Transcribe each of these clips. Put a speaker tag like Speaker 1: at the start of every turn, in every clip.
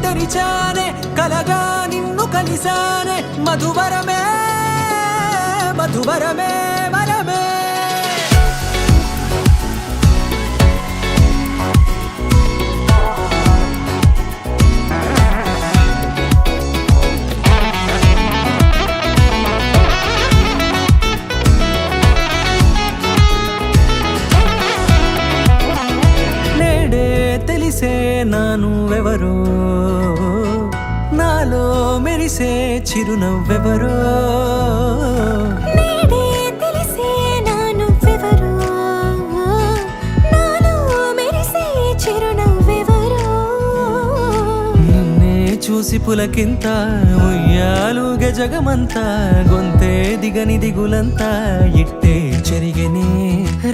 Speaker 1: తెరిచానే కలగా నిన్ను కలిసానే మధువరమే మధువరమే వరమే తెలిసే నానువెవరో నాలో మెరిసే చిరునవ్వెవరో
Speaker 2: తెలిసే నానువెవరో నాలో మెరిసే చిరునవ్వెవరో
Speaker 1: నిన్నే చూసి పులకింత ఉయ్యాలుగ జగమంతా గొంతే దిగని దిగులంతా ఇట్టే చెరిగనే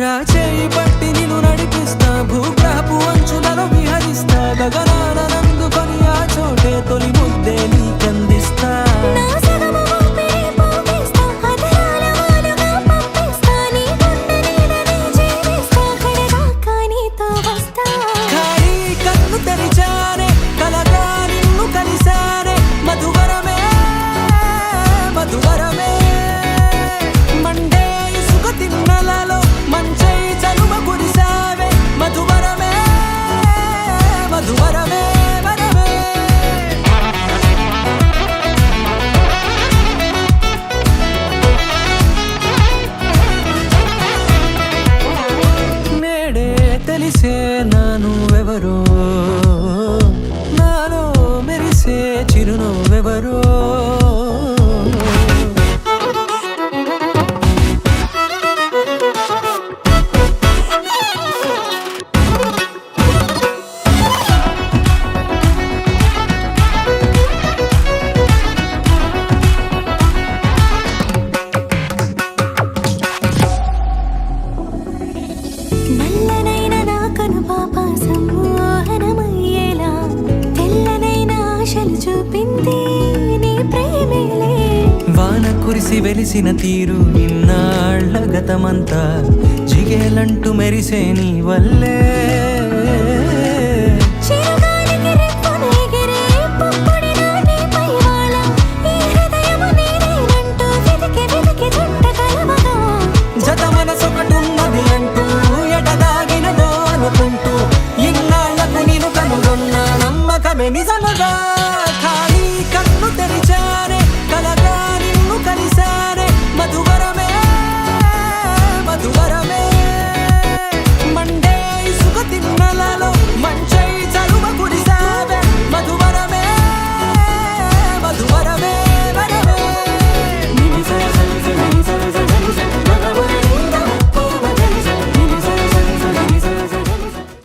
Speaker 1: రాచేయి పట్టి నిన్ను నడిపిస్తా భూగ్రహపు అంచులలో విహరిస్తా గగనాన నందుకొని ఆ చోటే తొలి ముద్దే నీకందిస్తా ఖాళీ కన్ను తెరిచానే కలగా నిన్ను కలిసానే మధువరమే మధువరమే మండే ఇసుక తిన్నలలో మంచై చలుమ కురిసావే మధువరమే మధువరమే వరమే నేడే తెలిసే నానువెవరో నాలో మెరిసే చిరునవ్వెవరో
Speaker 2: నల్లనైన నా కనుపాప సమ్మోహనమయ్యేలా తెల్లనైన ఆశలు చూపింది నీ ప్రేమేలే
Speaker 1: వాన కురిసి వెలిసిన తీరు ఇన్నాళ్ల గతమంతా జిగేలంటూ మెరిసే నీ వల్లే